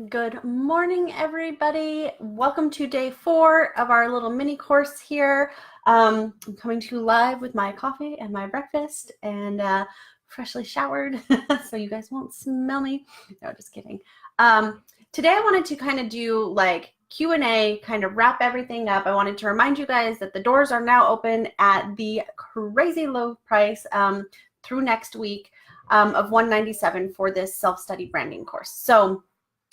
Good morning, everybody. Welcome to day 4 of our little mini course here. I'm coming to you live with my coffee and my breakfast and freshly showered, so you guys won't smell me. No, just kidding. Today I wanted to kind of do like Q&A, kind of wrap everything up. I wanted to remind you guys that the doors are now open at the crazy low price through next week of $197 for this self-study branding course. So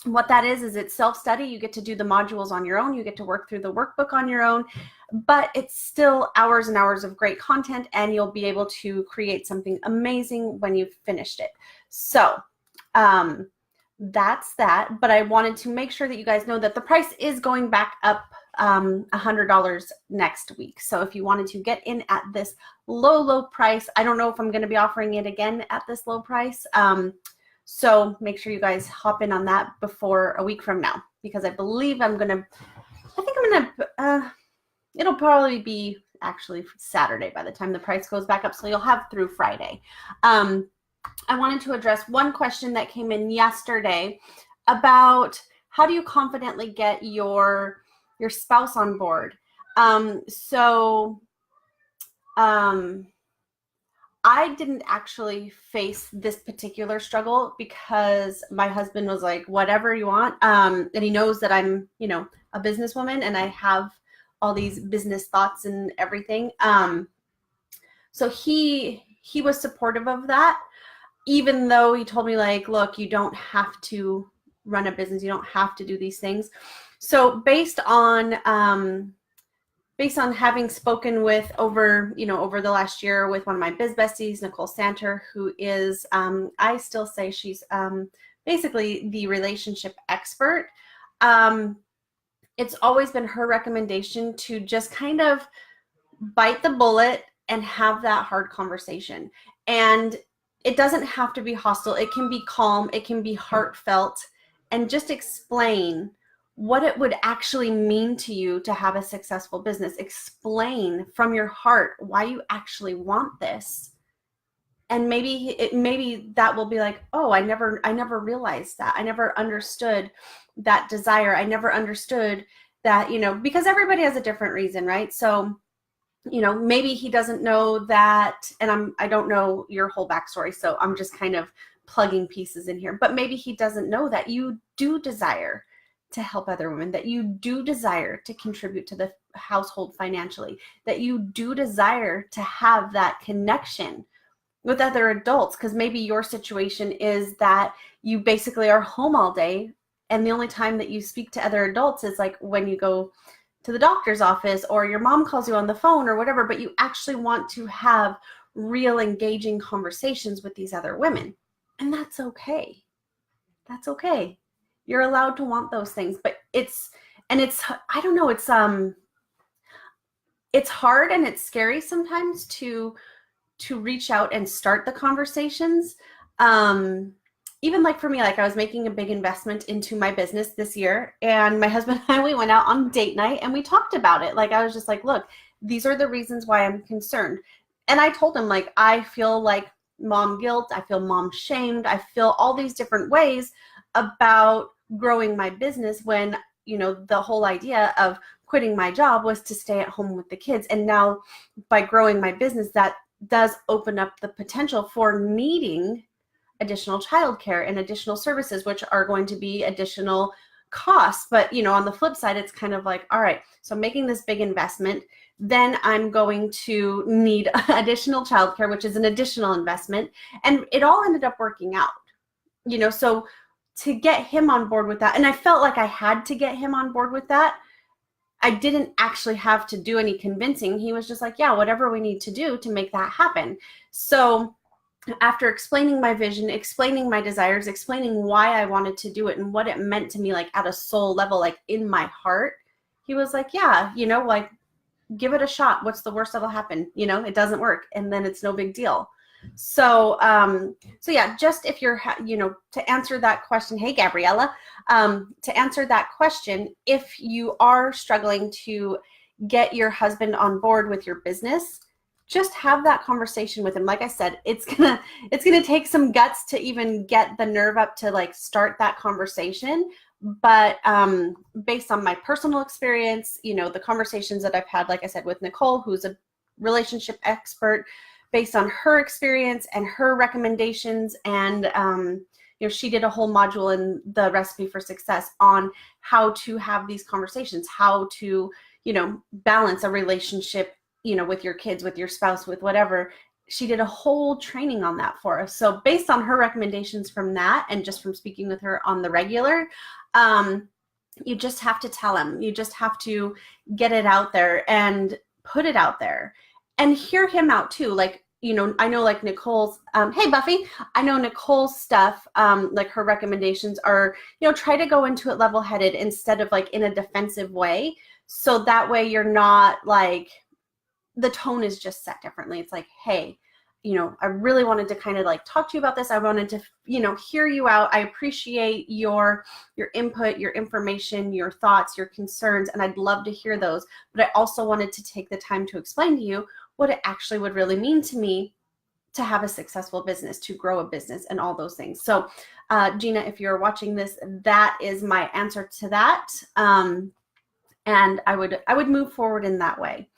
what that is it's self-study. You get to do the modules on your own. You get to work through the workbook on your own, but it's still hours and hours of great content, and you'll be able to create something amazing when you've finished it. So that's that. But I wanted to make sure that you guys know that the price is going back up $100 next week. So if you wanted to get in at this low price, I don't know if I'm going to be offering it again at this low price. So make sure you guys hop in on that before a week from now, because I believe it'll probably be actually Saturday by the time the price goes back up. So you'll have through Friday. I wanted to address one question that came in yesterday about how do you confidently get your spouse on board? I didn't actually face this particular struggle because my husband was like, whatever you want. And he knows that I'm, a businesswoman and I have all these business thoughts and everything. So he was supportive of that, even though he told me like, look, you don't have to run a business. You don't have to do these things. So based on having spoken with over the last year with one of my biz besties, Nicole Santer, who is, I still say she's basically the relationship expert. It's always been her recommendation to just kind of bite the bullet and have that hard conversation. And it doesn't have to be hostile. It can be calm. It can be heartfelt, and just explain what it would actually mean to you to have a successful business. Explain from your heart why you actually want this. And maybe that will be like, oh, I never realized that. I never understood that desire. I never understood that, because everybody has a different reason, right? So, maybe he doesn't know that, and I don't know your whole backstory, so I'm just kind of plugging pieces in here, but maybe he doesn't know that you do desire to help other women, that you do desire to contribute to the household financially, that you do desire to have that connection with other adults, because maybe your situation is that you basically are home all day and the only time that you speak to other adults is like when you go to the doctor's office or your mom calls you on the phone or whatever, but you actually want to have real engaging conversations with these other women. And that's okay. That's okay. You're allowed to want those things, but I don't know, it's hard and it's scary sometimes to reach out and start the conversations. Even like for me, like I was making a big investment into my business this year, and my husband and I, we went out on date night and we talked about it. Like I was just like, look, these are the reasons why I'm concerned. And I told him, like, I feel like mom guilt, I feel mom shamed, I feel all these different ways about growing my business when, the whole idea of quitting my job was to stay at home with the kids. And now by growing my business, that does open up the potential for needing additional childcare and additional services, which are going to be additional costs. But, on the flip side, it's kind of like, all right, so I'm making this big investment, then I'm going to need additional childcare, which is an additional investment. And it all ended up working out, so to get him on board with that, and I felt like I had to get him on board with that. I didn't actually have to do any convincing. He was just like, yeah, whatever we need to do to make that happen. So after explaining my vision, explaining my desires, explaining why I wanted to do it and what it meant to me, like at a soul level, like in my heart, he was like, yeah, like give it a shot. What's the worst that'll happen? It doesn't work. And then it's no big deal. So yeah, just if you're, to answer that question, hey, Gabriella, to answer that question, if you are struggling to get your husband on board with your business, just have that conversation with him. Like I said, it's gonna take some guts to even get the nerve up to like start that conversation. But based on my personal experience, you know, the conversations that I've had, like I said, with Nicole, who's a relationship expert, based on her experience and her recommendations, and you know, she did a whole module in the Recipe for Success on how to have these conversations, how to, you know, balance a relationship, you know, with your kids, with your spouse, with whatever. She did a whole training on that for us. So based on her recommendations from that, and just from speaking with her on the regular, you just have to tell him. You just have to get it out there and put it out there and hear him out too. Like, you know, I know like Nicole's, hey Buffy, I know Nicole's stuff, like her recommendations are, you know, try to go into it level-headed instead of like in a defensive way. So that way you're not like, the tone is just set differently. It's like, hey, you know, I really wanted to kind of like talk to you about this. I wanted to, you know, hear you out. I appreciate your input, your information, your thoughts, your concerns, and I'd love to hear those. But I also wanted to take the time to explain to you what it actually would really mean to me to have a successful business, to grow a business, and all those things. So Gina, if you're watching this, that is my answer to that. And I would move forward in that way.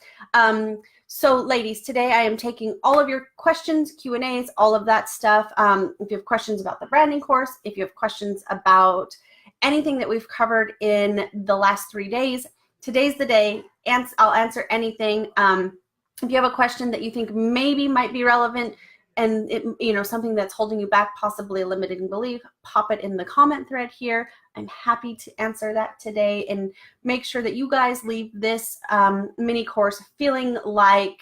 So ladies, today I am taking all of your questions, Q&As, all of that stuff. If you have questions about the branding course, if you have questions about anything that we've covered in the last 3 days, today's the day. I'll answer anything. If you have a question that you think maybe might be relevant, and it, you know, something that's holding you back, possibly a limiting belief, pop it in the comment thread here. I'm happy to answer that today and make sure that you guys leave this mini course feeling like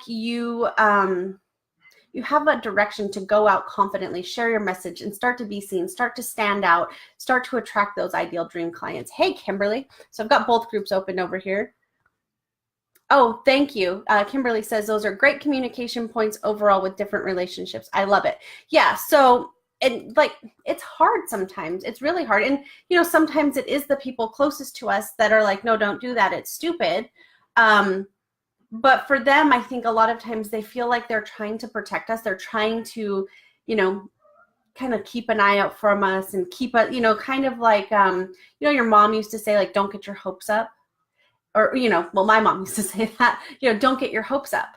you you have a direction to go out confidently, share your message, and start to be seen, start to stand out, start to attract those ideal dream clients. Hey, Kimberly. So I've got both groups open over here. Oh, thank you. Kimberly says those are great communication points overall with different relationships. I love it. Yeah. So, and like, it's hard sometimes. It's really hard. And, you know, sometimes it is the people closest to us that are like, no, don't do that. It's stupid. But for them, I think a lot of times they feel like they're trying to protect us. They're trying to, you know, kind of keep an eye out from us and keep a, you know, kind of like, you know, your mom used to say, like, don't get your hopes up. Or, you know, well, my mom used to say that, you know, don't get your hopes up.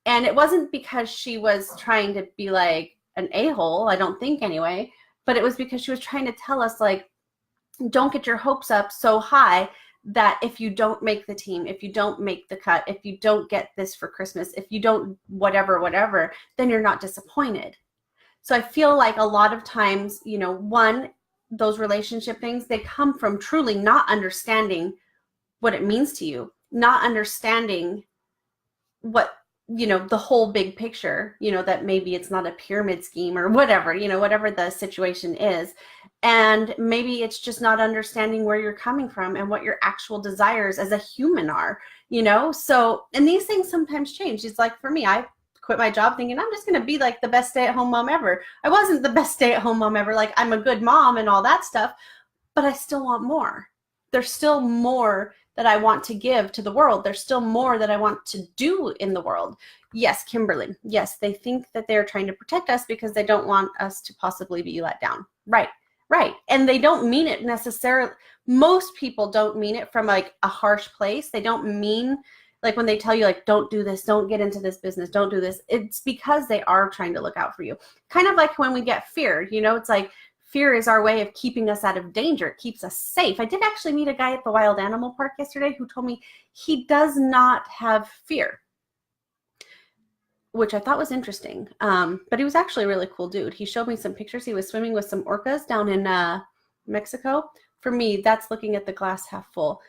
And it wasn't because she was trying to be like an a-hole, I don't think anyway, but it was because she was trying to tell us, like, don't get your hopes up so high that if you don't make the team, if you don't make the cut, if you don't get this for Christmas, if you don't whatever, then you're not disappointed. So I feel like a lot of times, you know, one, those relationship things, they come from truly not understanding what it means to you, not understanding what, you know, the whole big picture, you know, that maybe it's not a pyramid scheme or whatever, you know, whatever the situation is. And maybe it's just not understanding where you're coming from and what your actual desires as a human are, you know? So, and these things sometimes change. It's like for me, I quit my job thinking I'm just going to be like the best stay-at-home mom ever. I wasn't the best stay-at-home mom ever. Like, I'm a good mom and all that stuff, but I still want more. There's still more that I want to give to the world. There's still more that I want to do in the world. Yes, Kimberly. Yes, they think that they're trying to protect us because they don't want us to possibly be let down. Right, right. And they don't mean it necessarily. Most people don't mean it from like a harsh place. They don't mean, like when they tell you, like, don't do this, don't get into this business, don't do this. It's because they are trying to look out for you. Kind of like when we get fear, you know, it's like, fear is our way of keeping us out of danger. It keeps us safe. I did actually meet a guy at the wild animal park yesterday who told me he does not have fear, which I thought was interesting. But he was actually a really cool dude. He showed me some pictures. He was swimming with some orcas down in Mexico. For me, that's looking at the glass half full.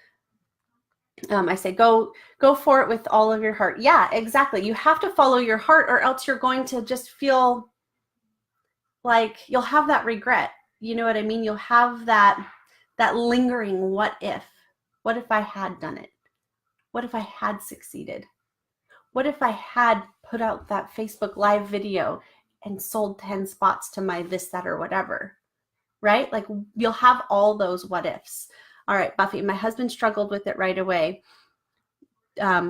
I say, go for it with all of your heart. Yeah, exactly. You have to follow your heart, or else you're going to just feel like you'll have that regret. You know what I mean? You'll have that lingering what if I had done it? What if I had succeeded? What if I had put out that Facebook Live video and sold 10 spots to my this, that, or whatever, right? Like, you'll have all those what ifs. All right, Buffy, my husband struggled with it right away.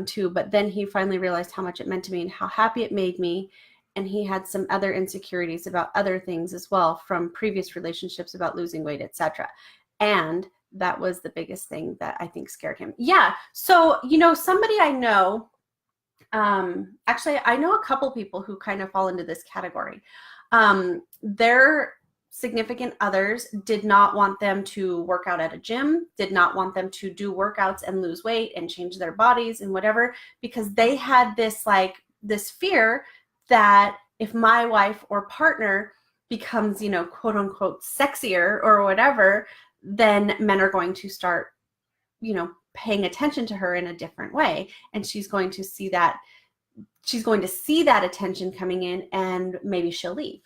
too, but then he finally realized how much it meant to me and how happy it made me. And he had some other insecurities about other things as well from previous relationships about losing weight, etc. And that was the biggest thing that I think scared him. Yeah. So, somebody I know, actually, I know a couple people who kind of fall into this category. Their significant others did not want them to work out at a gym, did not want them to do workouts and lose weight and change their bodies and whatever, because they had this fear that if my wife or partner becomes, quote unquote, sexier or whatever, then men are going to start, paying attention to her in a different way. And she's going to see that attention coming in, and maybe she'll leave.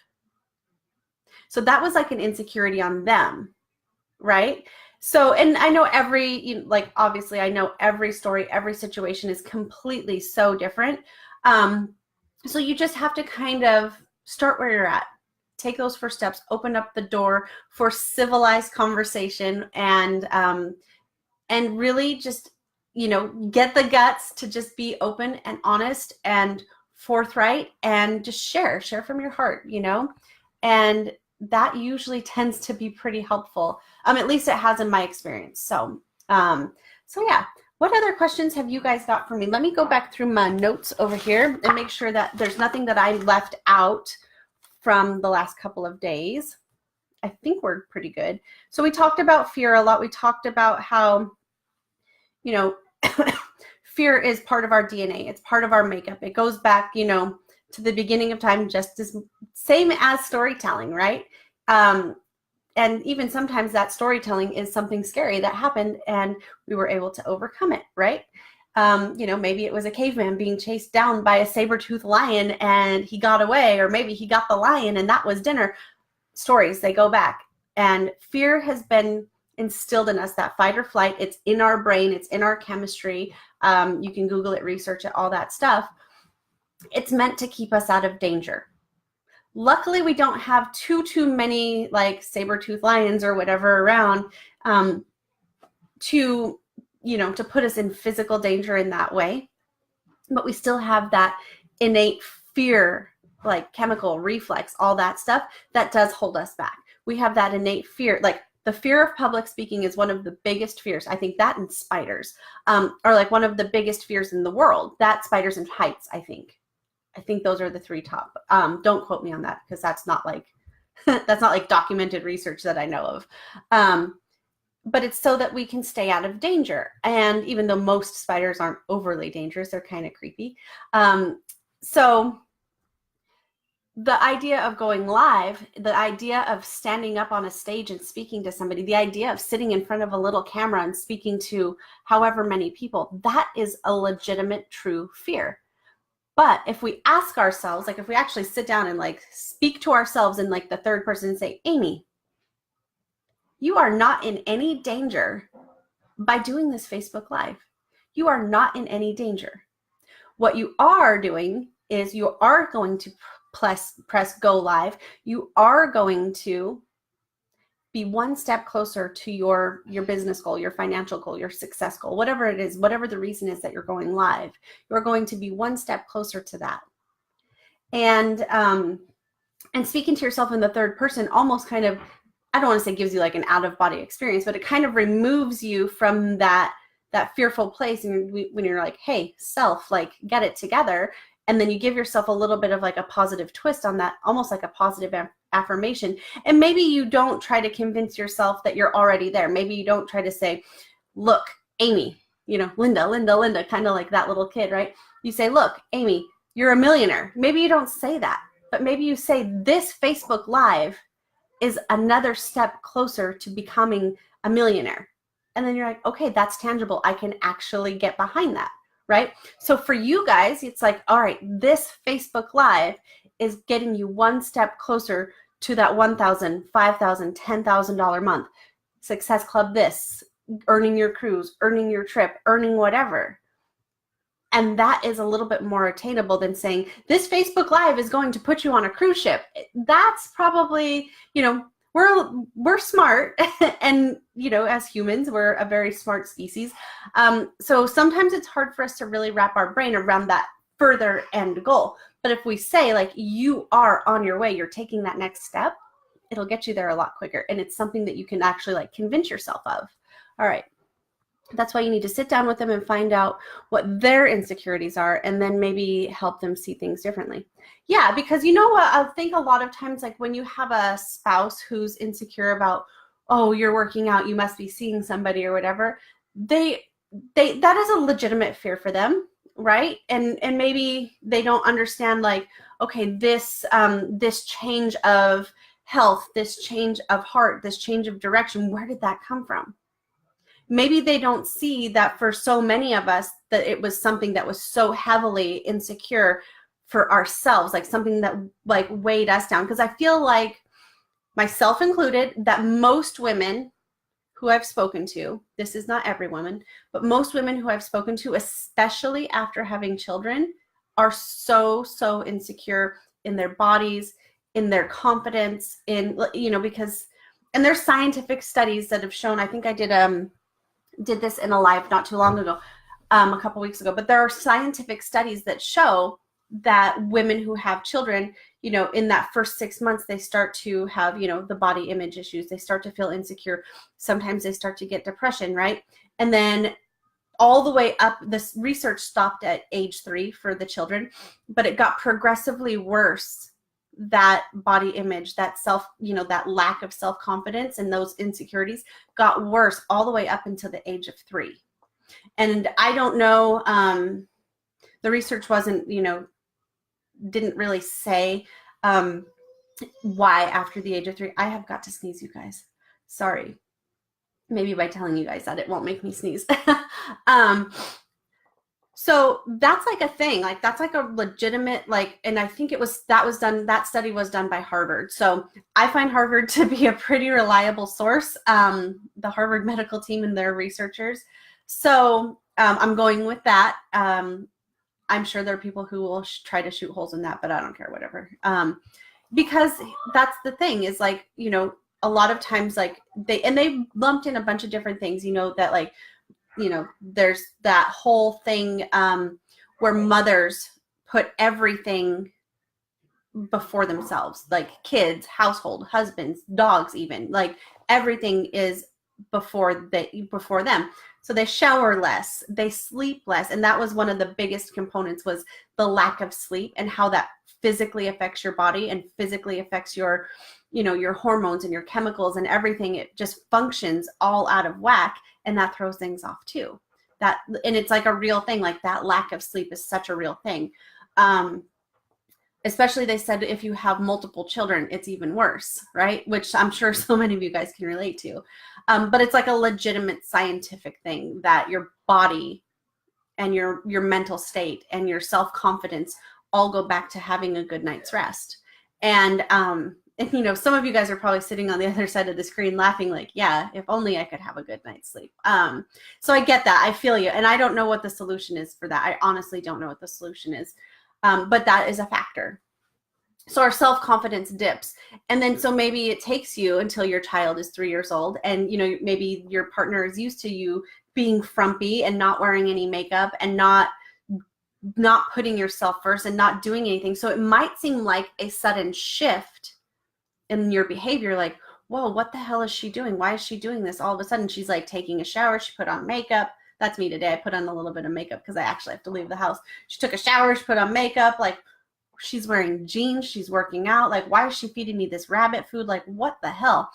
So that was like an insecurity on them, right? So, and I know obviously I know every story, every situation is completely so different. So you just have to kind of start where you're at. Take those first steps, open up the door for civilized conversation, and really just, get the guts to just be open and honest and forthright and just share from your heart, and that usually tends to be pretty helpful. At least it has in my experience. So yeah. What other questions have you guys got for me? Let me go back through my notes over here and make sure that there's nothing that I left out from the last couple of days. I think we're pretty good. So we talked about fear a lot. We talked about how, fear is part of our DNA. It's part of our makeup. It goes back, to the beginning of time, just as same as storytelling, right? And even sometimes that storytelling is something scary that happened and we were able to overcome it, right? Maybe it was a caveman being chased down by a saber-toothed lion and he got away, or maybe he got the lion and that was dinner. Stories, they go back. And fear has been instilled in us, that fight or flight. It's in our brain. It's in our chemistry. You can Google it, research it, all that stuff. It's meant to keep us out of danger. Luckily, we don't have too many like saber-toothed lions or whatever around to put us in physical danger in that way. But we still have that innate fear, like chemical reflex, all that stuff that does hold us back. We have that innate fear, like the fear of public speaking is one of the biggest fears. I think that and spiders are like one of the biggest fears in the world. That, spiders, and heights, I think those are the three top. Don't quote me on that because that's not like documented research that I know of. But it's so that we can stay out of danger. And even though most spiders aren't overly dangerous, they're kind of creepy. So the idea of going live, the idea of standing up on a stage and speaking to somebody, the idea of sitting in front of a little camera and speaking to however many people, that is a legitimate, true fear. But if we ask ourselves, like if we actually sit down and like speak to ourselves in like the third person and say, Amie, you are not in any danger by doing this Facebook Live. You are not in any danger. What you are doing is you are going to press go live. You are going to be one step closer to your business goal, your financial goal, your success goal, whatever it is, whatever the reason is that you're going live, you're going to be one step closer to that. And speaking to yourself in the third person almost kind of, I don't want to say gives you like an out of body experience, but it kind of removes you from that fearful place. And when you're like, hey, self, like get it together. And then you give yourself a little bit of like a positive twist on that, almost like a positive affirmation. And maybe you don't try to convince yourself that you're already there. Maybe you don't try to say, look, Amie, Linda, kind of like that little kid, right? You say, look, Amie, you're a millionaire. Maybe you don't say that, but maybe you say this Facebook Live is another step closer to becoming a millionaire. And then you're like, okay, that's tangible. I can actually get behind that. Right? So for you guys, it's like, all right, this Facebook Live is getting you one step closer to that $1,000, $5,000, $10,000 month success club, this, earning your cruise, earning your trip, earning whatever. And that is a little bit more attainable than saying this Facebook Live is going to put you on a cruise ship. That's probably, we're smart, and as humans, we're a very smart species. So sometimes it's hard for us to really wrap our brain around that further end goal. But if we say, like, you are on your way, you're taking that next step, it'll get you there a lot quicker. And it's something that you can actually, like, convince yourself of. All right. That's why you need to sit down with them and find out what their insecurities are, and then maybe help them see things differently. Yeah, because you know what? I think a lot of times, like, when you have a spouse who's insecure about, oh, you're working out, you must be seeing somebody or whatever, that is a legitimate fear for them, right? And maybe they don't understand, like, okay, this change of health, this change of heart, this change of direction, where did that come from? Maybe they don't see that for so many of us that it was something that was so heavily insecure for ourselves, like something that, like, weighed us down. Because I feel like, myself included, that most women who I've spoken to, this is not every woman, but most women who I've spoken to, especially after having children, are so insecure in their bodies, in their confidence, because, and there's scientific studies that have shown, I think I did this in a live not too long ago, a couple weeks ago, but there are scientific studies that show that women who have children, in that first 6 months, they start to have, the body image issues. They start to feel insecure. Sometimes they start to get depression, right? And then all the way up, this research stopped at age 3 for the children, but it got progressively worse. That body image, that that lack of self-confidence and those insecurities got worse all the way up until the age of 3. And I don't know, the research wasn't, didn't really say why after the age of 3. I have got to sneeze, you guys. Sorry. Maybe by telling you guys that it won't make me sneeze. So that's like a thing, like that's like a legitimate, like, and I think that study was done by Harvard. So I find Harvard to be a pretty reliable source, the Harvard medical team and their researchers. So I'm going with that. I'm sure there are people who will try to shoot holes in that, but I don't care, whatever. Because that's the thing is, like, a lot of times, like, they lumped in a bunch of different things, that, like, there's that whole thing where mothers put everything before themselves, like kids, household, husbands, dogs, even, like everything is before them. So they shower less, they sleep less. And that was one of the biggest components, was the lack of sleep, and how that physically affects your body and physically affects your, your hormones and your chemicals and everything. It just functions all out of whack. And that throws things off too. And it's like a real thing. Like, that lack of sleep is such a real thing. Especially, they said, if you have multiple children, it's even worse, right? Which I'm sure so many of you guys can relate to. But it's like a legitimate scientific thing, that your body and your mental state and your self-confidence all go back to having a good night's rest. And some of you guys are probably sitting on the other side of the screen laughing, like, yeah, if only I could have a good night's sleep. So I get that. I feel you. And I don't know what the solution is for that. I honestly don't know what the solution is. But that is a factor. So our self-confidence dips. And then, so maybe it takes you until your child is 3 years old, and, maybe your partner is used to you being frumpy and not wearing any makeup and not putting yourself first and not doing anything. So it might seem like a sudden shift in your behavior, like, whoa, what the hell is she doing? Why is she doing this? All of a sudden, she's like taking a shower. She put on makeup. That's me today. I put on a little bit of makeup because I actually have to leave the house. She took a shower. She put on makeup. Like, she's wearing jeans. She's working out. Like, why is she feeding me this rabbit food? Like, what the hell?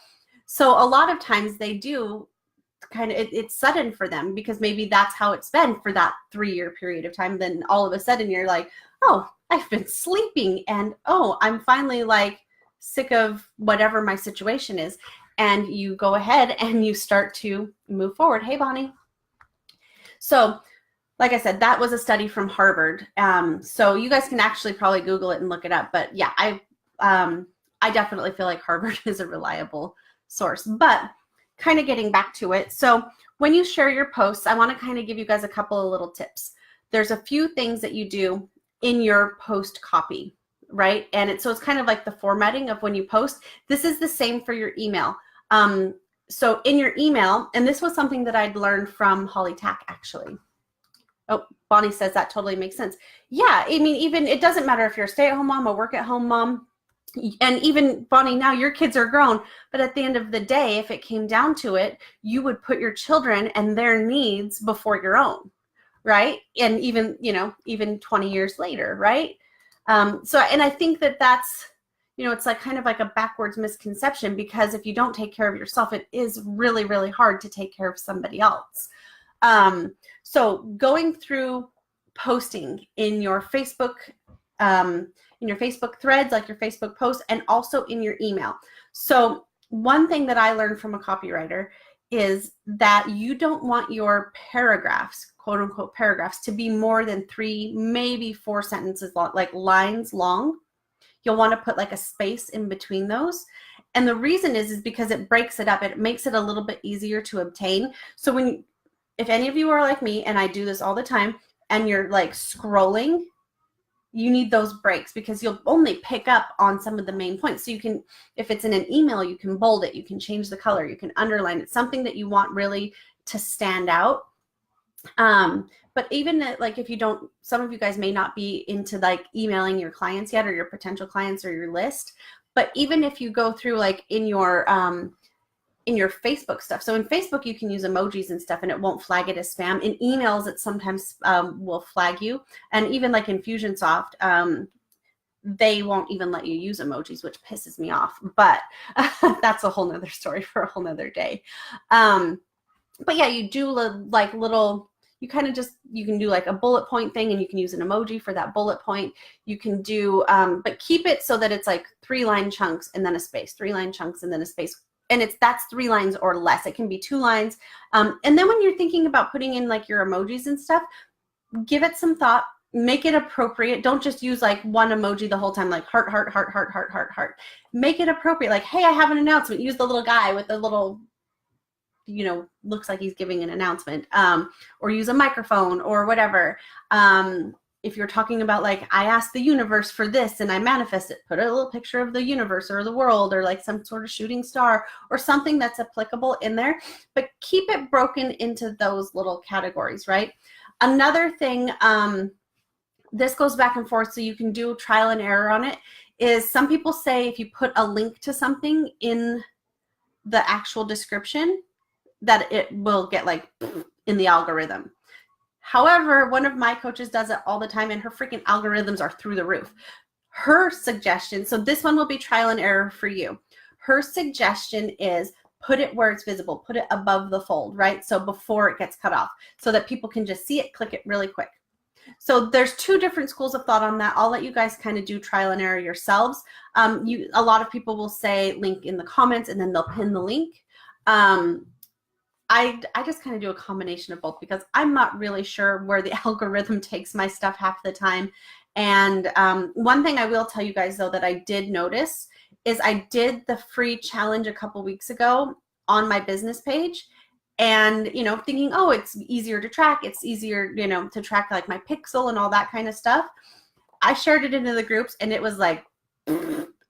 So a lot of times they do kind of, it's sudden for them, because maybe that's how it's been for that 3-year period of time. Then all of a sudden you're like, oh, I've been sleeping, and oh, I'm finally like sick of whatever my situation is. And you go ahead and you start to move forward. Hey, Bonnie. So like I said, that was a study from Harvard. So you guys can actually probably Google it and look it up. But yeah, I definitely feel like Harvard is a reliable source. But kind of getting back to it. So when you share your posts, I want to kind of give you guys a couple of little tips. There's a few things that you do in your post copy. right? And so it's kind of like the formatting of when you post. This is the same for your email. So in your email, and this was something that I'd learned from Holly Tack, actually. Oh, Bonnie says that totally makes sense. Yeah, I mean, even it doesn't matter if you're a stay-at-home mom, a work-at-home mom, and even Bonnie, now your kids are grown, but at the end of the day, if it came down to it, you would put your children and their needs before your own, right? And even, you know, even 20 years later, right? So, and I think that that's, you know, it's like kind of like a backwards misconception, because if you don't take care of yourself, it is really, really hard to take care of somebody else. So going through posting in your Facebook threads, like your Facebook posts, and also in your email. So one thing that I learned from a copywriter is that you don't want your paragraphs, quote unquote paragraphs, to be more than 3, maybe 4 sentences long, like lines long. You'll want to put like a space in between those. And the reason is because it breaks it up. It makes it a little bit easier to obtain. So if any of you are like me, and I do this all the time, and you're like scrolling, you need those breaks, because you'll only pick up on some of the main points. So you can, if it's in an email, you can bold it, you can change the color, you can underline it, something that you want really to stand out. But even like if you don't, some of you guys may not be into like emailing your clients yet, or your potential clients, or your list. But even if you go through like in your Facebook stuff. So in Facebook, you can use emojis and stuff, and it won't flag it as spam. In emails, it sometimes will flag you. And even like Infusionsoft, they won't even let you use emojis, which pisses me off. But that's a whole nother story for a whole nother day. But yeah, you do like little, you kind of just, you can do like a bullet point thing, and you can use an emoji for that bullet point. You can do, but keep it so that it's like 3-line chunks and then a space, 3-line chunks and then a space. And that's 3 lines or less. It can be 2 lines. And then when you're thinking about putting in like your emojis and stuff, give it some thought, make it appropriate. Don't just use like one emoji the whole time, like heart, heart, heart, heart, heart, heart, heart. Make it appropriate. Like, hey, I have an announcement. Use the little guy with the little, you know, looks like he's giving an announcement, or use a microphone or whatever. If you're talking about like, I asked the universe for this and I manifest it, put a little picture of the universe or the world, or like some sort of shooting star or something that's applicable in there, but keep it broken into those little categories, right? Another thing, this goes back and forth, so you can do trial and error on it, is some people say if you put a link to something in the actual description, that it will get like in the algorithm. However, one of my coaches does it all the time, and her freaking algorithms are through the roof. Her suggestion, so this one will be trial and error for you. Her suggestion is put it where it's visible, put it above the fold, right? So before it gets cut off, so that people can just see it, click it really quick. So there's 2 different schools of thought on that. I'll let you guys kind of do trial and error yourselves. A lot of people will say link in the comments, and then they'll pin the link. I just kind of do a combination of both, because I'm not really sure where the algorithm takes my stuff half the time. And one thing I will tell you guys, though, that I did notice is I did the free challenge a couple weeks ago on my business page, and, you know, thinking, oh, it's easier to track. It's easier, you know, to track like my pixel and all that kind of stuff. I shared it into the groups, and it was like,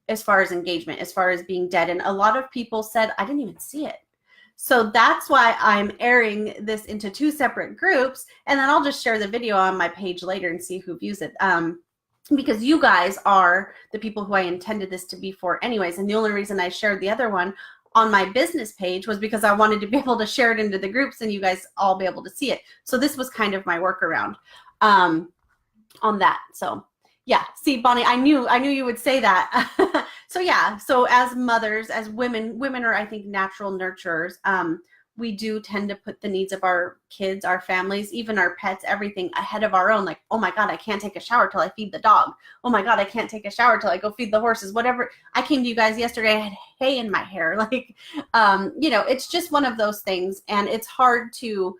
as far as engagement, as far as being dead. And a lot of people said, I didn't even see it. So that's why I'm airing this into 2 separate groups, and then I'll just share the video on my page later and see who views it. Because you guys are the people who I intended this to be for anyways. And the only reason I shared the other one on my business page was because I wanted to be able to share it into the groups and you guys all be able to see it. So this was kind of my workaround on that. So yeah, see, Bonnie, I knew you would say that. So yeah, so as mothers, as women are, I think, natural nurturers. We do tend to put the needs of our kids, our families, even our pets, everything ahead of our own. Like, oh my God, I can't take a shower till I feed the dog. Oh my God, I can't take a shower till I go feed the horses, whatever. I came to you guys yesterday, I had hay in my hair. Like, you know, it's just one of those things. And it's hard to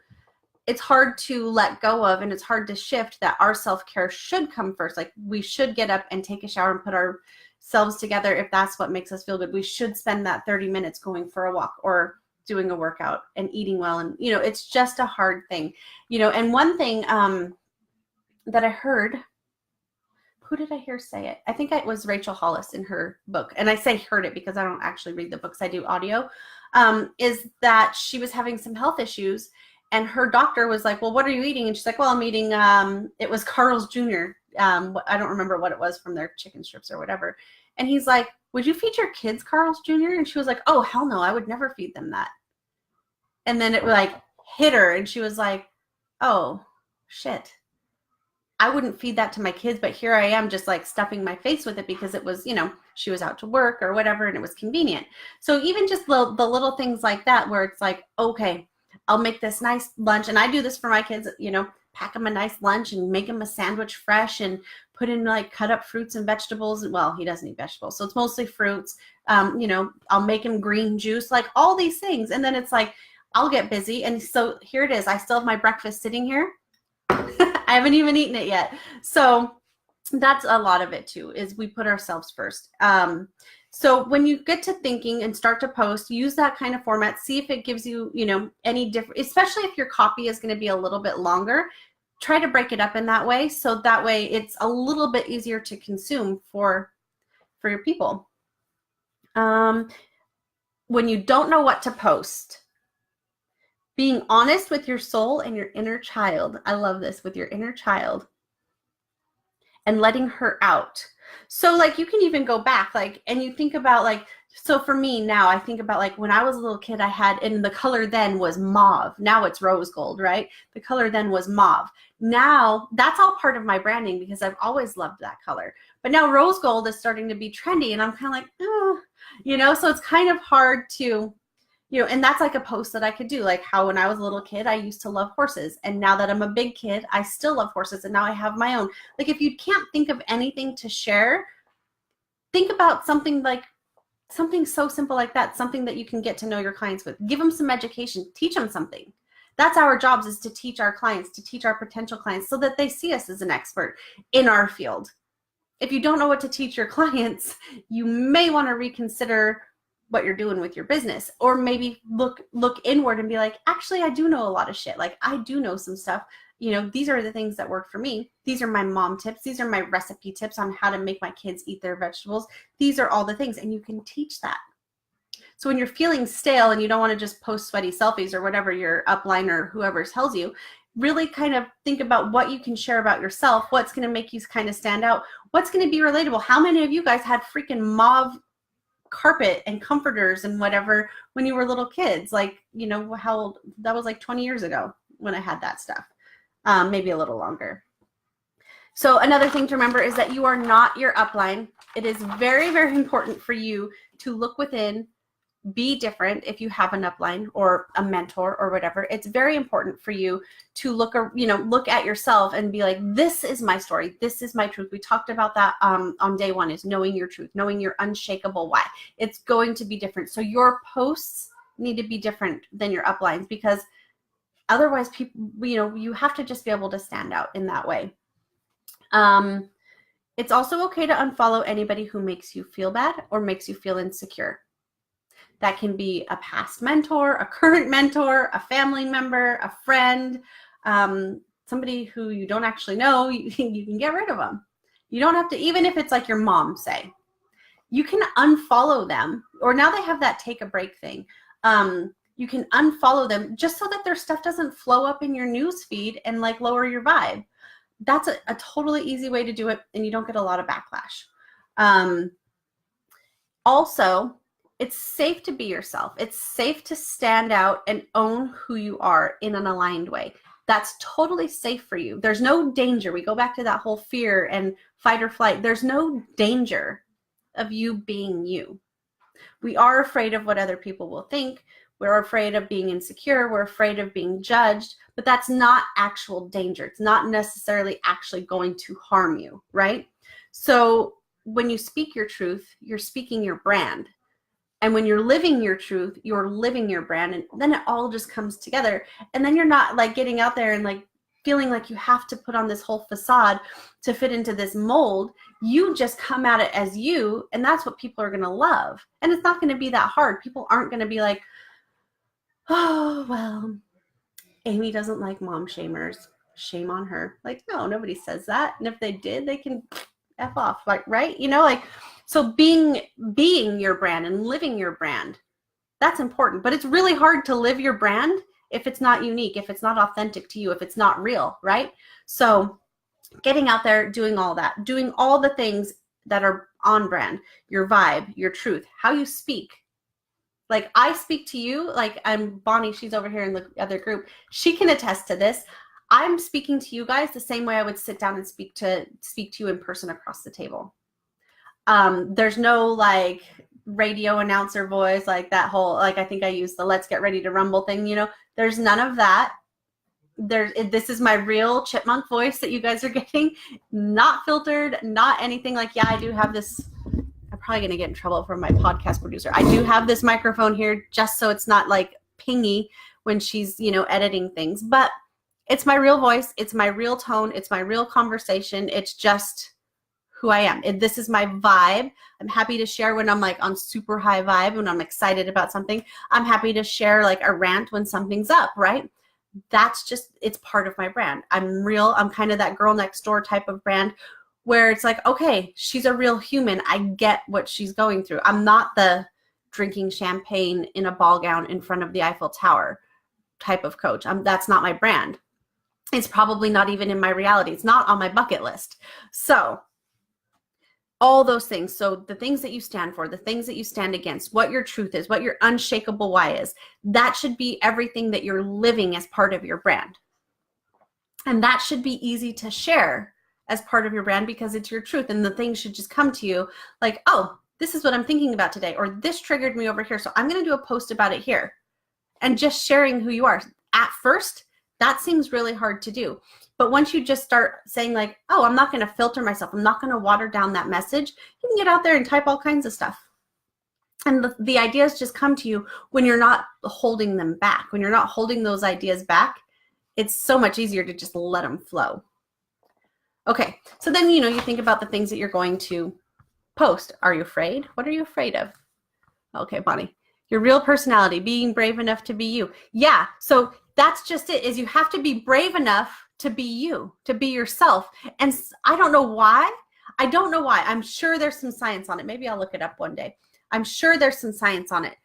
let go of, and it's hard to shift that our self-care should come first. Like, we should get up and take a shower and put ourselves together if that's what makes us feel good. We should spend that 30 minutes going for a walk or doing a workout and eating well. And, you know, it's just a hard thing, you know. And one thing that I heard, who did I hear say it? I think it was Rachel Hollis in her book. And I say heard it because I don't actually read the books. I do audio. Is that she was having some health issues and her doctor was like, well, what are you eating? And she's like, well, I'm eating, it was Carl's Jr. I don't remember what it was from their chicken strips or whatever. And he's like, would you feed your kids Carl's Jr.? And she was like, oh, hell no, I would never feed them that. And then it like hit her and she was like, oh, shit. I wouldn't feed that to my kids, but here I am just like stuffing my face with it because it was, she was out to work or whatever and it was convenient. So even just the little things like that where it's like, okay, I'll make this nice lunch. And I do this for my kids, pack them a nice lunch and make them a sandwich fresh and put in like cut up fruits and vegetables. Well, he doesn't eat vegetables, so it's mostly fruits. I'll make him green juice, like all these things. And then it's like, I'll get busy. And so here it is. I still have my breakfast sitting here. I haven't even eaten it yet. So that's a lot of it too, is we put ourselves first. So when you get to thinking and start to post, use that kind of format. See if it gives you, any different, especially if your copy is going to be a little bit longer. Try to break it up in that way. So that way it's a little bit easier to consume for your people. When you don't know what to post, being honest with your soul and your inner child. I love this, with your inner child and letting her out. So like you can even go back and you think about so for me now, I think about when I was a little kid, I had, and the color then was mauve. Now it's rose gold, right? The color then was mauve. Now that's all part of my branding because I've always loved that color. But now rose gold is starting to be trendy and I'm kind of like, oh, so it's kind of hard to, and that's like a post that I could do, like how when I was a little kid, I used to love horses. And now that I'm a big kid, I still love horses. And now I have my own. Like if you can't think of anything to share, think about something so simple like that, something that you can get to know your clients with. Give them some education, teach them something. That's our jobs, is to teach our clients, to teach our potential clients so that they see us as an expert in our field. If you don't know what to teach your clients, you may want to reconsider what you're doing with your business, or maybe look inward and be like, actually, I do know a lot of shit. Like I do know some stuff. These are the things that work for me. These are my mom tips. These are my recipe tips on how to make my kids eat their vegetables. These are all the things, and you can teach that. So when you're feeling stale and you don't want to just post sweaty selfies or whatever your upline or whoever tells you, really kind of think about what you can share about yourself, what's going to make you kind of stand out, what's going to be relatable. How many of you guys had freaking mauve carpet and comforters and whatever when you were little kids? How old that was, 20 years ago when I had that stuff, maybe a little longer. So another thing to remember is that you are not your upline. It is very, very important for you to look within, be different. If you have an upline or a mentor or whatever, it's very important for you to look at yourself and be like, this is my story. This is my truth. We talked about that on day one, is knowing your truth, knowing your unshakable why. It's going to be different. So your posts need to be different than your uplines, because otherwise people, you have to just be able to stand out in that way. It's also okay to unfollow anybody who makes you feel bad or makes you feel insecure. That can be a past mentor, a current mentor, a family member, a friend, somebody who you don't actually know. You can get rid of them. You don't have to, even if it's like your mom, say, you can unfollow them. Or now they have that take a break thing. You can unfollow them just so that their stuff doesn't flow up in your news feed and lower your vibe. That's a totally easy way to do it, and you don't get a lot of backlash. Also, it's safe to be yourself. It's safe to stand out and own who you are in an aligned way. That's totally safe for you. There's no danger. We go back to that whole fear and fight or flight. There's no danger of you being you. We are afraid of what other people will think. We're afraid of being insecure. We're afraid of being judged, but that's not actual danger. It's not necessarily actually going to harm you, right? So when you speak your truth, you're speaking your brand. And when you're living your truth, you're living your brand, and then it all just comes together. And then you're not getting out there and feeling like you have to put on this whole facade to fit into this mold. You just come at it as you, and that's what people are going to love. And it's not going to be that hard. People aren't going to be like, oh, well, Amie doesn't like mom shamers. Shame on her. No, nobody says that. And if they did, they can F off, like, right? You know, like, so being your brand and living your brand, that's important. But it's really hard to live your brand if it's not unique, if it's not authentic to you, if it's not real, right? So getting out there, doing all that, doing all the things that are on brand, your vibe, your truth, how you speak. Like, I speak to you, like, I'm Bonnie, she's over here in the other group. She can attest to this. I'm speaking to you guys the same way I would sit down and speak to you in person across the table. There's no like radio announcer voice, like that whole, like, I think I used the let's get ready to rumble thing, you know, there's none of that. This is my real chipmunk voice that you guys are getting, not filtered, not anything. Like, yeah, I do have this, I'm probably going to get in trouble from my podcast producer. I do have this microphone here just so it's not like pingy when she's, you know, editing things, but it's my real voice. It's my real tone. It's my real conversation. It's just who I am. This is my vibe. I'm happy to share when I'm like on super high vibe, when I'm excited about something. I'm happy to share like a rant when something's up, right? That's just, it's part of my brand. I'm real. I'm kind of that girl next door type of brand where it's like, okay, she's a real human. I get what she's going through. I'm not the drinking champagne in a ball gown in front of the Eiffel Tower type of coach. That's not my brand. It's probably not even in my reality. It's not on my bucket list. So all those things. So the things that you stand for, the things that you stand against, what your truth is, what your unshakable why is, that should be everything that you're living as part of your brand. And that should be easy to share as part of your brand because it's your truth. And the things should just come to you like, oh, this is what I'm thinking about today, or this triggered me over here, so I'm going to do a post about it here. And just sharing who you are. At first, that seems really hard to do. But once you just start saying like, oh, I'm not going to filter myself, I'm not going to water down that message, you can get out there and type all kinds of stuff. And the ideas just come to you when you're not holding them back. When you're not holding those ideas back, it's so much easier to just let them flow. Okay, so then, you know, you think about the things that you're going to post. Are you afraid? What are you afraid of? Okay, Bonnie, your real personality, being brave enough to be you. Yeah, so that's just it, is you have to be brave enough to be you, to be yourself. And I don't know why. I'm sure there's some science on it. Maybe I'll look it up one day. I'm sure there's some science on it.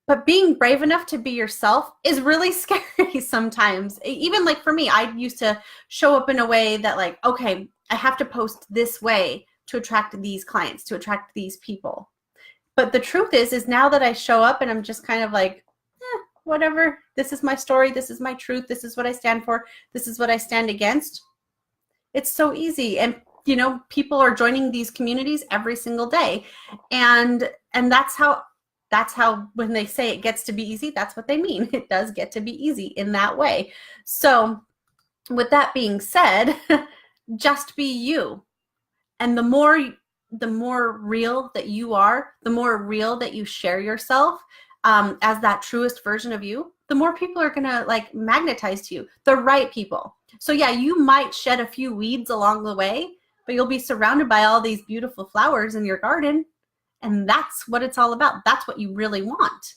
But being brave enough to be yourself is really scary sometimes. Even like for me, I used to show up in a way that like, okay, I have to post this way to attract these clients, to attract these people. But the truth is now that I show up and I'm just kind of like, whatever, this is my story, this is my truth, this is what I stand for, this is what I stand against. It's so easy. And you know, people are joining these communities every single day. And that's how when they say it gets to be easy, that's what they mean. It does get to be easy in that way. So with that being said, just be you. And the more real that you are, the more real that you share yourself as that truest version of you, the more people are going to like magnetize to you, the right people. So yeah, you might shed a few weeds along the way, but you'll be surrounded by all these beautiful flowers in your garden. And that's what it's all about. That's what you really want.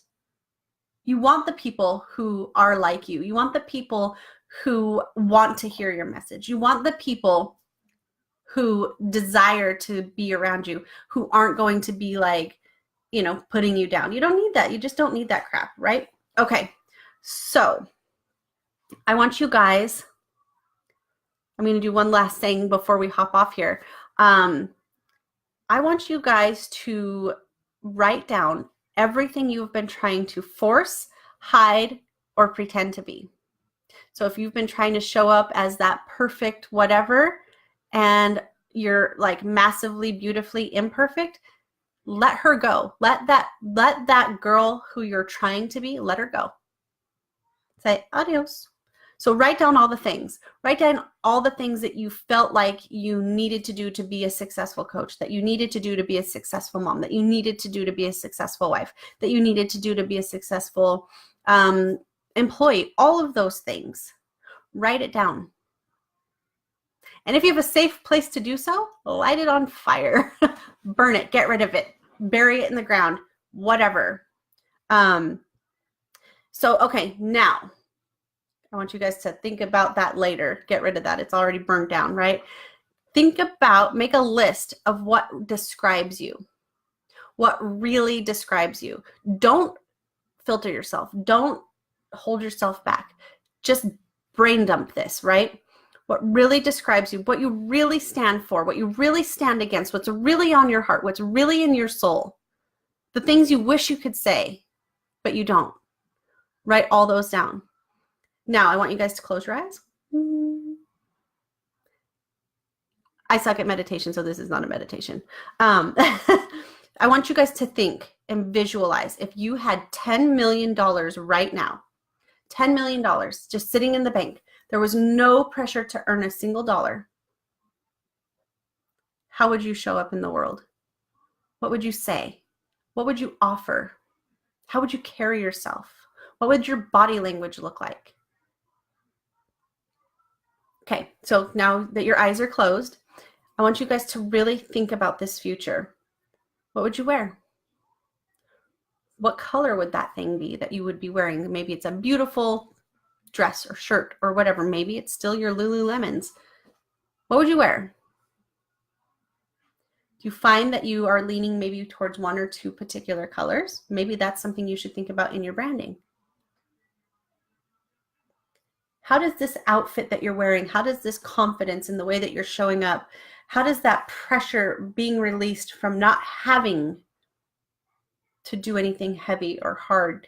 You want the people who are like you. You want the people who want to hear your message. You want the people who desire to be around you, who aren't going to be like, you know, putting you down. You don't need that. You just don't need that crap, right? Okay. So I want you guys, I'm going to do one last thing before we hop off here. I want you guys to write down everything you've been trying to force, hide, or pretend to be. So if you've been trying to show up as that perfect whatever, and you're like massively, beautifully imperfect, let her go. Let that girl who you're trying to be, let her go. Say adios. So write down all the things. Write down all the things that you felt like you needed to do to be a successful coach, that you needed to do to be a successful mom, that you needed to do to be a successful wife, that you needed to do to be a successful employee. All of those things. Write it down. And if you have a safe place to do so, light it on fire. Burn it. Get rid of it. Bury it in the ground. Whatever. So, okay, now I want you guys to think about that later. Get rid of that. It's already burned down, right? Make a list of what describes you, what really describes you. Don't filter yourself. Don't hold yourself back. Just brain dump this, right? What really describes you, what you really stand for, what you really stand against, what's really on your heart, what's really in your soul, the things you wish you could say, but you don't. Write all those down. Now, I want you guys to close your eyes. I suck at meditation, so this is not a meditation. I want you guys to think and visualize if you had $10 million right now, $10 million just sitting in the bank. There was no pressure to earn a single dollar. How would you show up in the world? What would you say? What would you offer? How would you carry yourself? What would your body language look like? Okay, so now that your eyes are closed, I want you guys to really think about this future. What would you wear? What color would that thing be that you would be wearing? Maybe it's a beautiful dress or shirt or whatever. Maybe it's still your Lululemons. What would you wear? Do you find that you are leaning maybe towards one or two particular colors? Maybe that's something you should think about in your branding. How does this outfit that you're wearing, how does this confidence in the way that you're showing up, how does that pressure being released from not having to do anything heavy or hard,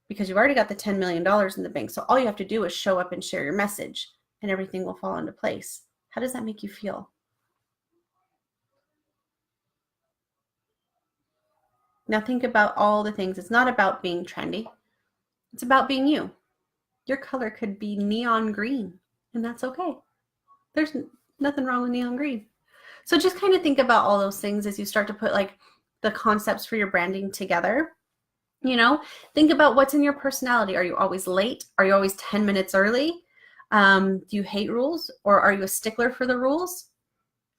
because you've already got the $10 million in the bank. So all you have to do is show up and share your message and everything will fall into place. How does that make you feel? Now think about all the things. It's not about being trendy. It's about being you. Your color could be neon green, and that's okay. There's nothing wrong with neon green. So just kind of think about all those things as you start to put like the concepts for your branding together. You know, think about what's in your personality. Are you always late? Are you always 10 minutes early? Do you hate rules, or are you a stickler for the rules?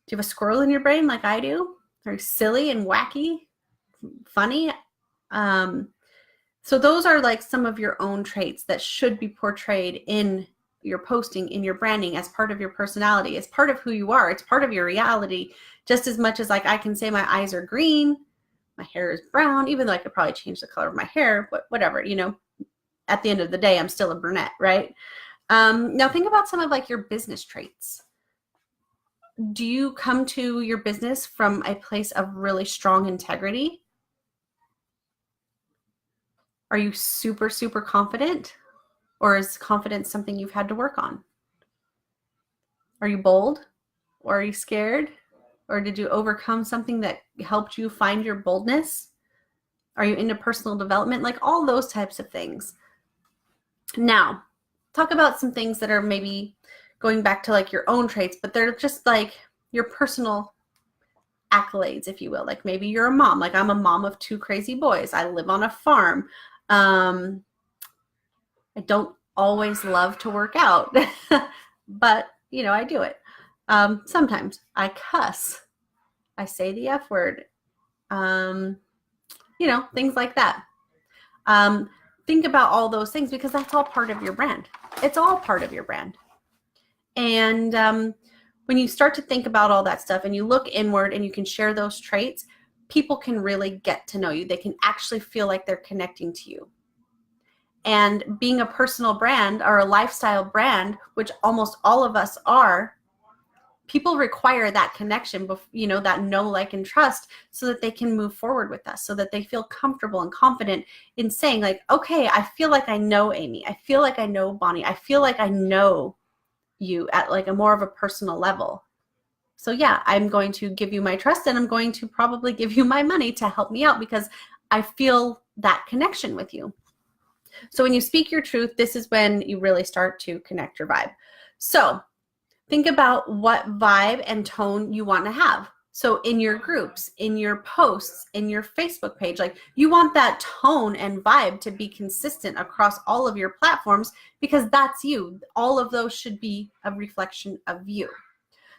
Do you have a squirrel in your brain like I do? Are you silly and wacky, funny? So those are like some of your own traits that should be portrayed in your posting, in your branding, as part of your personality, as part of who you are. It's part of your reality, just as much as like I can say my eyes are green, my hair is brown, even though I could probably change the color of my hair, but whatever, you know, at the end of the day, I'm still a brunette, right? Now think about some of like your business traits. Do you come to your business from a place of really strong integrity? Are you super, super confident? Or is confidence something you've had to work on? Are you bold? Or are you scared? Or did you overcome something that helped you find your boldness? Are you into personal development? Like all those types of things. Now, talk about some things that are maybe going back to like your own traits, but they're just like your personal accolades, if you will. Like maybe you're a mom. Like I'm a mom of 2 crazy boys. I live on a farm. I don't always love to work out, but you know, I do it. Sometimes I cuss, I say the F word, you know, things like that. Think about all those things because that's all part of your brand. It's all part of your brand. And when you start to think about all that stuff and you look inward and you can share those traits, people can really get to know you. They can actually feel like they're connecting to you. And being a personal brand or a lifestyle brand, which almost all of us are, people require that connection, you know, that know, like, and trust so that they can move forward with us, so that they feel comfortable and confident in saying like, okay, I feel like I know Amie. I feel like I know Bonnie. I feel like I know you at like a more of a personal level. So yeah, I'm going to give you my trust and I'm going to probably give you my money to help me out because I feel that connection with you. So when you speak your truth, this is when you really start to connect your vibe. So think about what vibe and tone you want to have. So in your groups, in your posts, in your Facebook page, like you want that tone and vibe to be consistent across all of your platforms because that's you. All of those should be a reflection of you.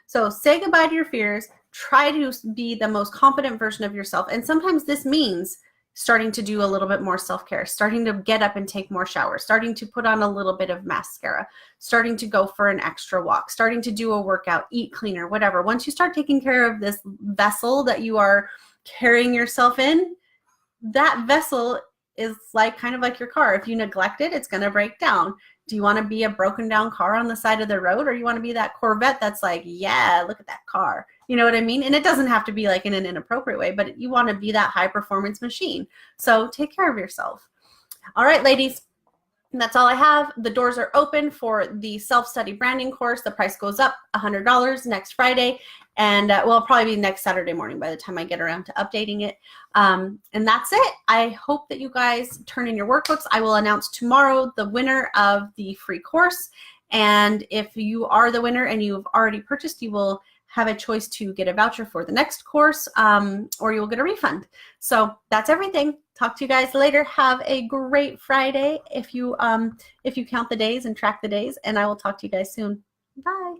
So say goodbye to your fears. Try to be the most confident version of yourself. And sometimes this means starting to do a little bit more self-care, starting to get up and take more showers, starting to put on a little bit of mascara, starting to go for an extra walk, starting to do a workout, eat cleaner, whatever. Once you start taking care of this vessel that you are carrying yourself in, that vessel is like kind of like your car. If you neglect it, it's going to break down. Do you want to be a broken down car on the side of the road, or you want to be that Corvette that's like, yeah, look at that car? You know what I mean? And it doesn't have to be like in an inappropriate way, but you want to be that high performance machine. So take care of yourself. All right, ladies. And that's all I have. The doors are open for the self-study branding course. The price goes up $100 next Friday. And well, it'll probably be next Saturday morning by the time I get around to updating it. And that's it. I hope that you guys turn in your workbooks. I will announce tomorrow the winner of the free course. And if you are the winner and you've already purchased, you will have a choice to get a voucher for the next course, or you'll get a refund. So that's everything. Talk to you guys later. Have a great Friday if you count the days and track the days, and I will talk to you guys soon. Bye.